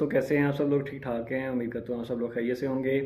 दोस्तों, कैसे हैं आप सब लोग? ठीक ठाक हैं? उम्मीद करता हूँ आप सब लोग खैरियत से होंगे।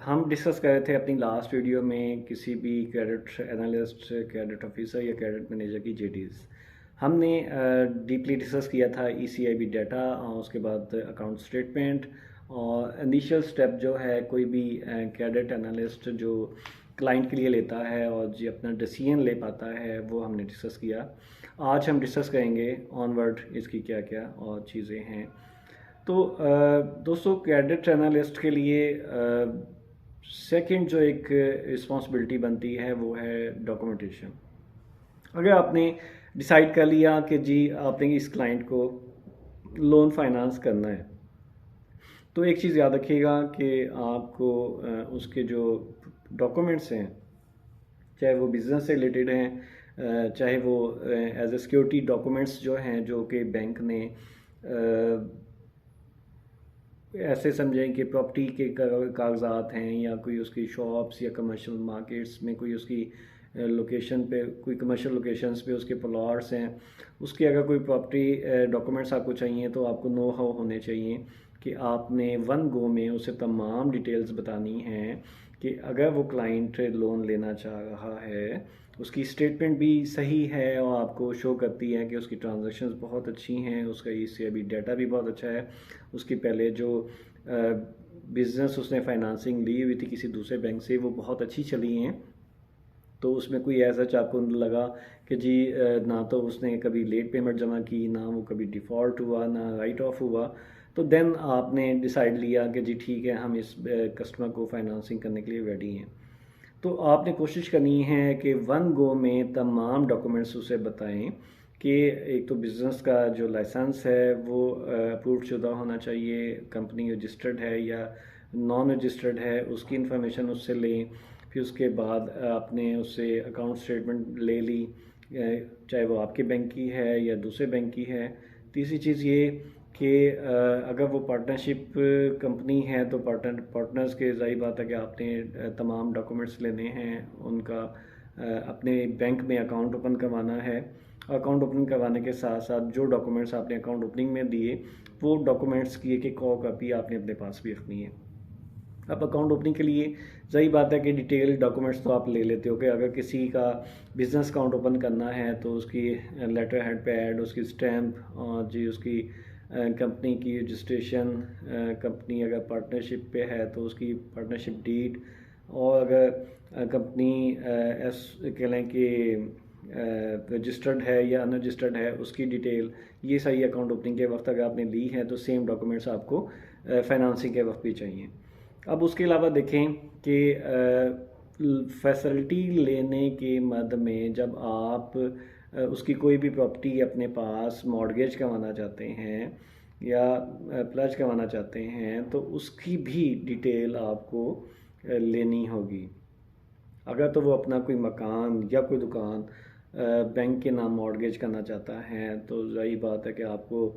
हम डिस्कस कर रहे थे अपनी लास्ट वीडियो में किसी भी क्रेडिट एनालिस्ट, क्रेडिट ऑफिसर या क्रेडिट मैनेजर की जेडीज़। हमने डीपली डिस्कस किया था ईसीआईबी डाटा और उसके बाद अकाउंट स्टेटमेंट और इनिशियल स्टेप जो है कोई भी क्रेडिट एनालिस्ट जो क्लाइंट के लिए लेता है और जो अपना डिसीजन ले पाता है वो हमने डिस्कस किया। आज हम डिस्कस करेंगे ऑनवर्ड इसकी क्या क्या और चीज़ें हैं। तो दोस्तों, क्रेडिट एनालिस्ट के लिए सेकंड जो एक रिस्पॉन्सिबिलिटी बनती है वो है डॉक्यूमेंटेशन। अगर आपने डिसाइड कर लिया कि जी आपने इस क्लाइंट को लोन फाइनेंस करना है, तो एक चीज़ याद रखिएगा कि आपको उसके जो डॉक्यूमेंट्स हैं, चाहे वो बिज़नेस से रिलेटेड हैं, चाहे वो एज ए सिक्योरिटी डॉक्यूमेंट्स जो हैं जो कि बैंक ने ऐसे समझें कि प्रॉपर्टी के कागजात हैं या कोई उसकी शॉप्स या कमर्शियल मार्केट्स में कोई उसकी लोकेशन पे, कोई कमर्शियल लोकेशंस पे उसके प्लॉट्स हैं, उसके अगर कोई प्रॉपर्टी डॉक्यूमेंट्स आपको चाहिए तो आपको नो हाउ होने चाहिए कि आपने वन गो में उसे तमाम डिटेल्स बतानी हैं कि अगर वो क्लाइंट लोन लेना चाह रहा है, उसकी स्टेटमेंट भी सही है और आपको शो करती है कि उसकी ट्रांजैक्शंस बहुत अच्छी हैं, उसका ईसीआईबी डाटा भी बहुत अच्छा है, उसकी पहले जो बिज़नेस उसने फाइनेंसिंग ली हुई थी किसी दूसरे बैंक से वो बहुत अच्छी चली हैं। तो उसमें कोई ऐसा आपको लगा कि जी ना तो उसने कभी लेट पेमेंट जमा की, ना वो कभी डिफ़ॉल्ट हुआ, ना राइट ऑफ हुआ, तो देन आपने डिसाइड लिया कि जी ठीक है, हम इस कस्टमर को फाइनेंसिंग करने के लिए रेडी हैं। तो आपने कोशिश करनी है कि वन गो में तमाम डॉक्यूमेंट्स उसे बताएं कि एक तो बिज़नेस का जो लाइसेंस है वो अप्रूव शुदा होना चाहिए, कंपनी रजिस्टर्ड है या नॉन रजिस्टर्ड है, उसकी इन्फॉर्मेशन उससे लें। फिर उसके बाद आपने उससे अकाउंट स्टेटमेंट ले ली, चाहे वो आपके बैंक की है या दूसरे बैंक की है। तीसरी चीज़ ये कि अगर वो पार्टनरशिप कंपनी है तो पार्टनर्स के ज़ाहिर बात है कि आपने तमाम डॉक्यूमेंट्स लेने हैं उनका, अपने बैंक में अकाउंट ओपन करवाना है। अकाउंट ओपन करवाने के साथ साथ जो डॉक्यूमेंट्स आपने अकाउंट ओपनिंग में दिए वो डॉक्यूमेंट्स की एक कॉपी आपने अपने पास भी रखनी है। अब अकाउंट ओपनिंग के लिए सही बात है कि डिटेल डॉक्यूमेंट्स तो आप ले लेते हो कि अगर किसी का बिज़नेस अकाउंट ओपन करना है तो उसकी लेटर हेड पैड, उसकी स्टैम्प और जी उसकी कंपनी की रजिस्ट्रेशन, कंपनी अगर पार्टनरशिप पे है तो उसकी पार्टनरशिप डीड, और अगर कंपनी कह लें कि रजिस्टर्ड है या अनरजिस्टर्ड है उसकी डिटेल, ये सारी अकाउंट ओपनिंग के वक्त अगर आपने ली है तो सेम डॉक्यूमेंट्स आपको फाइनेंसिंग के वक्त भी चाहिए। अब उसके अलावा देखें कि फैसिलिटी लेने के मद में जब आप उसकी कोई भी प्रॉपर्टी अपने पास मॉर्गेज करवाना चाहते हैं या प्लज करवाना चाहते हैं तो उसकी भी डिटेल आपको लेनी होगी। अगर तो वो अपना कोई मकान या कोई दुकान बैंक के नाम मॉर्गेज करना चाहता है तो ज़ाहिर बात है कि आपको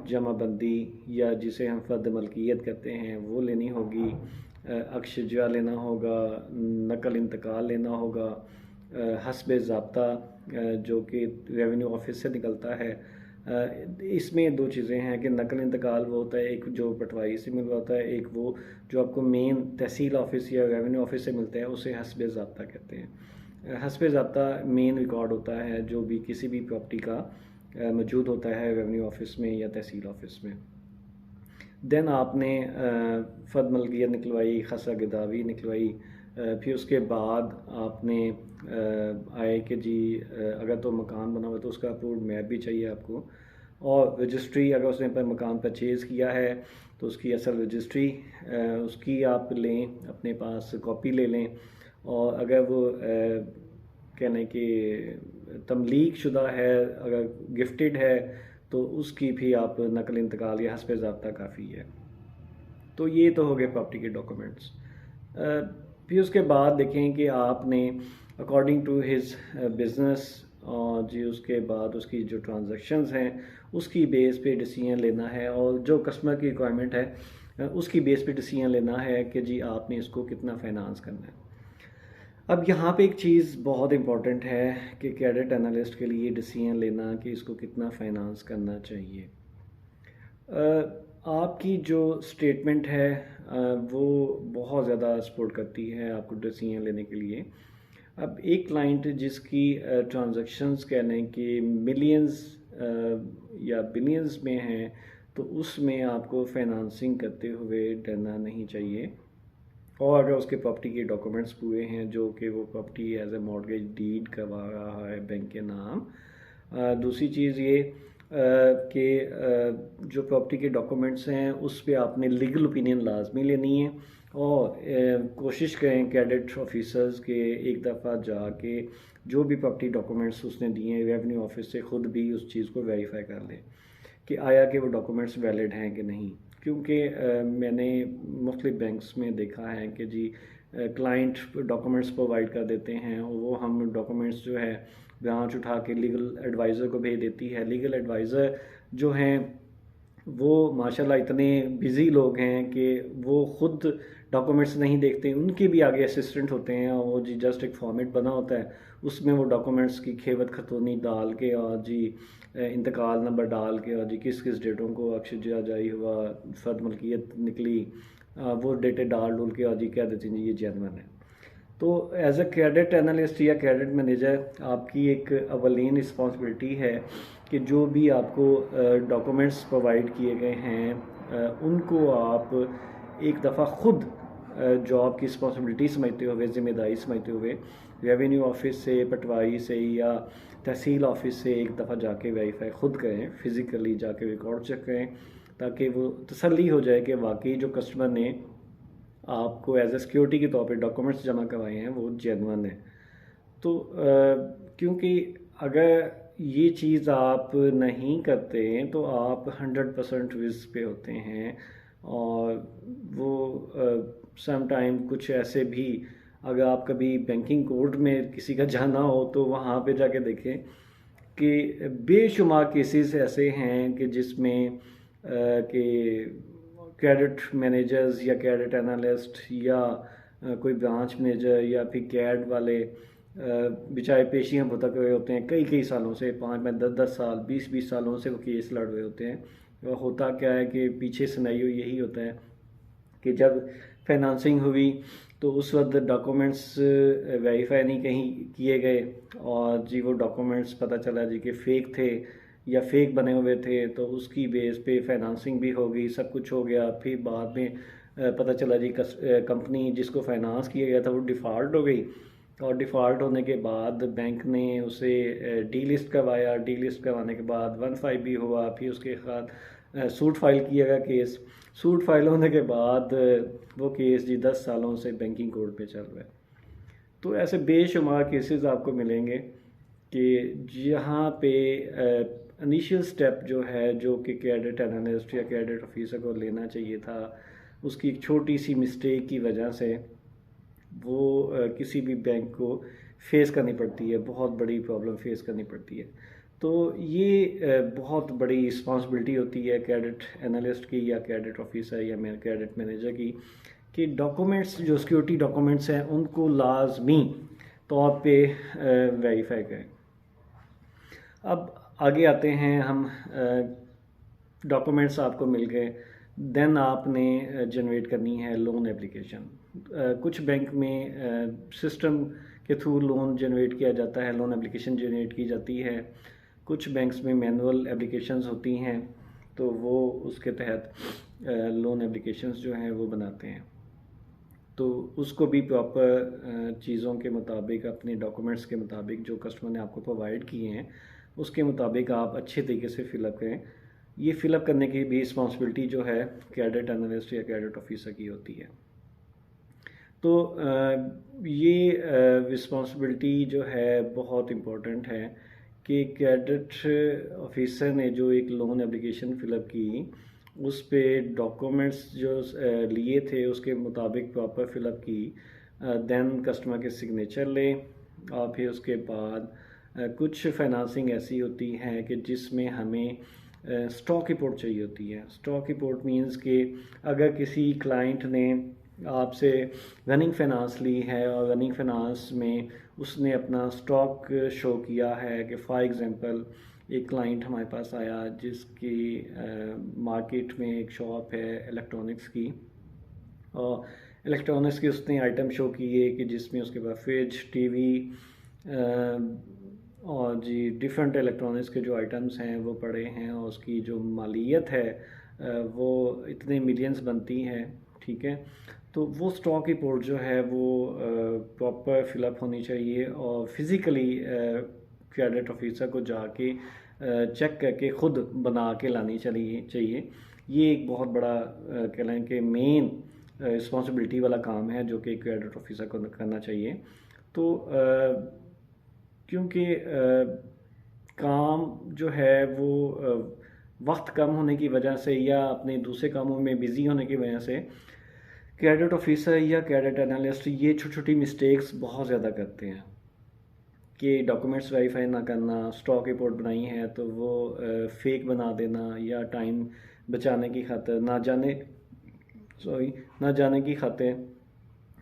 जमाबंदी या जिसे हम फ़र्द मलकियत कहते हैं वो लेनी होगी, अक्शजा लेना होगा, नकल इंतकाल लेना होगा, हस्बे ज़ाब्ता जो कि रेवेन्यू ऑफिस से निकलता है। इसमें दो चीज़ें हैं कि नकल इंतकाल वो होता है एक जो पटवारी से मिल होता है, एक वो जो आपको मेन तहसील ऑफिस या रेवेन्यू ऑफिस से मिलता है, उसे हस्बे ज़ाब्ता कहते हैं। हस्बे ज़ाब्ता मेन रिकॉर्ड होता है जो भी किसी भी प्रॉपर्टी का मौजूद होता है रेवेन्यू ऑफिस में या तहसील ऑफिस में। देन आपने फ़र्द मलकियत निकलवाई, खसरा गिदावी निकलवाई, फिर उसके बाद आपने आए कि जी अगर तो मकान बना हुआ तो उसका अप्रूव्ड मैप भी चाहिए आपको, और रजिस्ट्री अगर उसने पर मकान परचेज़ किया है तो उसकी असल रजिस्ट्री उसकी आप लें, अपने पास कॉपी ले लें। और अगर वो कहने कि तमलीक शुदा है, अगर गिफ्टेड है तो उसकी भी आप नकल इंतकाल या हस्बे ज़ाब्ता काफ़ी है। तो ये तो हो गए प्रॉपर्टी के डॉक्यूमेंट्स। फिर उसके बाद देखें कि आपने अकॉर्डिंग टू हिज बिज़नेस और जी उसके बाद उसकी जो ट्रांजैक्शंस हैं उसकी बेस पे डिसीजन लेना है, और जो कस्टमर की रिक्वायरमेंट है उसकी बेस पे डिसीजन लेना है कि जी आपने इसको कितना फाइनेंस करना है। अब यहाँ पे एक चीज़ बहुत इम्पॉर्टेंट है कि क्रेडिट एनालिस्ट के लिए डिसीजन लेना कि इसको कितना फाइनेंस करना चाहिए। आपकी जो स्टेटमेंट है वो बहुत ज़्यादा सपोर्ट करती है आपको डिसीजन लेने के लिए। अब एक क्लाइंट जिसकी ट्रांजैक्शंस कह लें कि मिलियंस या बिलियंस में हैं, तो उसमें आपको फाइनेंसिंग करते हुए डरना नहीं चाहिए। और अगर उसके प्रॉपर्टी के डॉक्यूमेंट्स पूरे हैं, जो कि वो property as a mortgage deed करवा रहा है बैंक के नाम। दूसरी चीज़ ये कि जो प्रॉपर्टी के डॉक्यूमेंट्स हैं उस पे आपने लीगल ओपिनियन लाजमी लेनी है। और कोशिश करें कैडेट ऑफिसर्स के एक दफ़ा जाके जो भी प्रॉपर्टी डॉक्यूमेंट्स उसने दिए हैं रेवेन्यू ऑफिस से ख़ुद भी उस चीज़ को वेरीफाई कर लें कि आया कि वो डॉक्यूमेंट्स वैलिड हैं कि नहीं। क्योंकि मैंने मुख्तलिफ बैंक्स में देखा है कि जी क्लाइंट डॉक्यूमेंट्स प्रोवाइड कर देते हैं और वो हम डॉक्यूमेंट्स जो है ब्रांच उठा के लीगल एडवाइज़र को भेज देती है। लीगल एडवाइज़र जो हैं वो माशाल्लाह इतने बिज़ी लोग हैं कि वो ख़ुद डॉक्यूमेंट्स नहीं देखते, उनके भी आगे असिस्टेंट होते हैं और वो जी जस्ट एक फॉर्मेट बना होता है, उसमें वो डॉक्यूमेंट्स की खेवत खतौनी डाल के और जी इंतकाल नंबर डाल के और जी किस किस डेटों को अक्षर जारी हुआ, फ़र्द मलकियत निकली, वो डेटे डाल डूल के और जी कह देते हैं जी ये जेन्युइन है। तो एज ए क्रेडिट एनालिस्ट या क्रेडिट मैनेजर आपकी एक अवलीन रिस्पॉन्सिबिलिटी है कि जो भी आपको डॉक्यूमेंट्स प्रोवाइड किए गए हैं उनको आप एक दफ़ा ख़ुद जॉब की रिस्पॉन्सिबिलिटी समझते हुए, ज़िम्मेदारी समझते हुए रेवेन्यू ऑफिस से, पटवारी से या तहसील ऑफिस से एक दफ़ा जाके वेरीफाई ख़ुद करें, फ़िज़िकली जाके रिकॉर्ड चेक करें, ताकि वो तसल्ली हो जाए कि वाकई जो कस्टमर ने आपको एज ए सिक्योरिटी के तौर पे डॉक्यूमेंट्स जमा करवाए हैं वो जेन्युइन है। तो क्योंकि अगर ये चीज़ आप नहीं करते तो आप 100% रिस्क पे होते हैं। और वो सम टाइम कुछ ऐसे भी, अगर आप कभी बैंकिंग कोर्ट में किसी का जाना हो तो वहाँ पे जाके देखें कि बेशुमार केसेस ऐसे हैं कि जिसमें कि क्रेडिट मैनेजर्स या क्रेडिट एनालिस्ट या कोई ब्रांच मैनेजर या फिर कैड वाले बेचारे पेशियाँ भुगत रहे होते हैं कई सालों से, 5-10 साल 20 सालों से वो केस लड़ रहे होते हैं। और होता क्या है कि पीछे सिनेरियो यही होता है कि जब फाइनेंसिंग हुई तो उस वक्त डॉक्यूमेंट्स वेरीफाई नहीं कहीं किए गए और जी वो डॉक्यूमेंट्स पता चला जी कि फ़ेक थे या फेक बने हुए थे, तो उसकी बेस पे फाइनेंसिंग भी हो गई, सब कुछ हो गया। फिर बाद में पता चला जी कंपनी जिसको फाइनेंस किया गया था वो डिफ़ॉल्ट हो गई और डिफ़ॉल्ट होने के बाद बैंक ने उसे डी लिस्ट करवाया। डी लिस्ट करवाने के बाद 15 भी हुआ, फिर उसके बाद सूट फाइल किया गया केस। सूट फाइल होने के बाद वो केस जी 10 सालों से बैंकिंग कोर्ट पे चल रहा है। तो ऐसे बेशुमार केसेस आपको मिलेंगे कि जहाँ पे इनिशियल स्टेप जो है जो कि क्रेडिट एनालिस्ट या क्रेडिट ऑफिसर को लेना चाहिए था, उसकी एक छोटी सी मिस्टेक की वजह से वो किसी भी बैंक को फेस करनी पड़ती है, बहुत बड़ी प्रॉब्लम फेस करनी पड़ती है। तो ये बहुत बड़ी रिस्पॉन्सिबिलिटी होती है क्रेडिट एनालिस्ट की या क्रेडिट ऑफिसर या क्रेडिट मैनेजर की कि डॉक्यूमेंट्स जो सिक्योरिटी डॉक्यूमेंट्स हैं उनको लाजमी तौर पे वेरीफाई करें। अब आगे आते हैं हम, डॉक्यूमेंट्स आपको मिल गए, देन आपने जनरेट करनी है लोन एप्लीकेशन। कुछ बैंक में सिस्टम के थ्रू लोन जनरेट किया जाता है, लोन एप्लीकेशन जनरेट की जाती है। कुछ बैंक्स में मैनुअल एप्लीकेशंस होती हैं, तो वो उसके तहत लोन एप्लीकेशंस जो हैं वो बनाते हैं। तो उसको भी प्रॉपर चीज़ों के मुताबिक, अपने डॉक्यूमेंट्स के मुताबिक जो कस्टमर ने आपको प्रोवाइड किए हैं उसके मुताबिक आप अच्छे तरीके से फ़िलअप करें। ये फ़िलअप करने की भी रिस्पॉन्सिबिलिटी जो है क्रेडिट एनालिस्ट या क्रेडिट ऑफिसर की होती है। तो ये रिस्पॉन्सिबिलिटी जो है बहुत इम्पोर्टेंट है कि क्रेडिट ऑफिसर ने जो एक लोन एप्लीकेशन फ़िलअप की उस पे डॉक्यूमेंट्स जो लिए थे उसके मुताबिक प्रॉपर फ़िलअप की, देन कस्टमर के सिग्नेचर लें। और फिर उसके बाद कुछ फाइनेंसिंग ऐसी होती हैं कि जिसमें हमें स्टॉक रिपोर्ट चाहिए होती है। स्टॉक रिपोर्ट मींस कि अगर किसी क्लाइंट ने आपसे रनिंग फाइनेंस ली है और रनिंग फाइनेंस में उसने अपना स्टॉक शो किया है कि फॉर एग्ज़ाम्पल एक क्लाइंट हमारे पास आया जिसकी मार्केट में एक शॉप है इलेक्ट्रॉनिक्स की, और इलेक्ट्रॉनिक्स की उसने आइटम शो किए कि जिसमें उसके पास फ्रिज, टीवी और जी डिफरेंट इलेक्ट्रॉनिक्स के जो आइटम्स हैं वो पड़े हैं, और उसकी जो मालियत है वो इतने मिलियंस बनती हैं, ठीक है। तो वो स्टॉक रिपोर्ट जो है वो प्रॉपर फिलअप होनी चाहिए, और फिज़िकली क्रेडिट ऑफिसर को जाके चेक करके ख़ुद बना के लानी चाहिए। ये एक बहुत बड़ा कह लें कि मेन रिस्पॉन्सिबिलिटी वाला काम है जो कि क्रेडिट ऑफिसर को करना चाहिए। तो क्योंकि काम जो है वो वक्त कम होने की वजह से या अपने दूसरे कामों में बिज़ी होने की वजह से क्रेडिट ऑफिसर या क्रेडिट एनालिस्ट ये छोटी छोटी मिस्टेक्स बहुत ज़्यादा करते हैं कि डॉक्यूमेंट्स वेरीफाई ना करना, स्टॉक रिपोर्ट बनाई है तो वो फेक बना देना, या टाइम बचाने की खातिर ना जाने की खातिर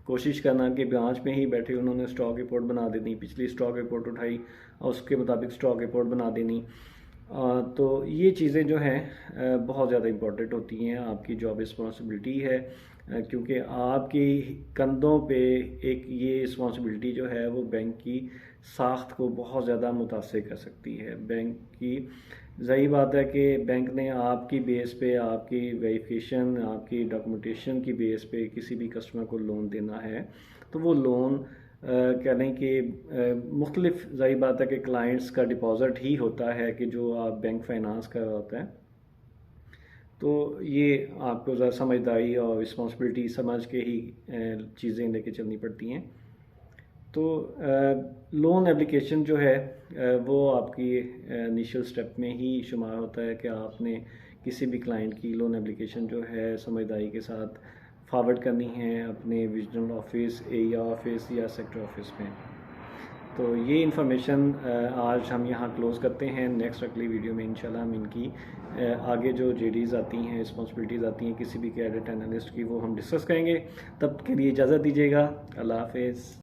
कोशिश करना कि ब्रांच में ही बैठे उन्होंने स्टॉक रिपोर्ट बना देनी, पिछली स्टॉक रिपोर्ट उठाई और उसके मुताबिक स्टॉक रिपोर्ट बना देनी। तो ये चीज़ें जो हैं बहुत ज़्यादा इम्पोर्टेंट होती हैं, आपकी जॉब रिस्पॉन्सिबिलिटी है, क्योंकि आपकी कंधों पे एक ये रिस्पॉन्सिबिलिटी जो है वो बैंक की साख्त को बहुत ज़्यादा मुतासर कर सकती है। बैंक की ज़ाहिर बात है कि बैंक ने आपकी बेस पे, आपकी वेरिफिकेशन, आपकी डॉक्यूमेंटेशन की बेस पे किसी भी कस्टमर को लोन देना है, तो वो लोन कह लें कि मुख्तलिफ ज़ाहिर बात है कि क्लाइंट्स का डिपॉज़िट ही होता है कि जो आप बैंक फाइनेंस कर रहा होता है। तो ये आपको ज़रा समझदारी और रिस्पॉन्सिबिलिटी समझ के ही चीज़ें लेके चलनी पड़ती हैं। तो लोन एप्लीकेशन जो है वो आपकी इनिशियल स्टेप में ही शुमार होता है कि आपने किसी भी क्लाइंट की लोन एप्लीकेशन जो है समझदारी के साथ फॉरवर्ड करनी है अपने विजनल ऑफिस, एरिया ऑफिस या सेक्टर ऑफिस में। तो ये इन्फॉर्मेशन आज हम यहाँ क्लोज़ करते हैं। नेक्स्ट अगली वीडियो में इंशाल्लाह हम इनकी आगे जो जेडीज़ आती हैं, रिस्पॉन्सिबिलिटीज़ आती हैं किसी भी क्रेडिट एनालिस्ट की, वो हम डिस्कस करेंगे। तब के लिए इजाज़त दीजिएगा। अल्लाह हाफ़िज़।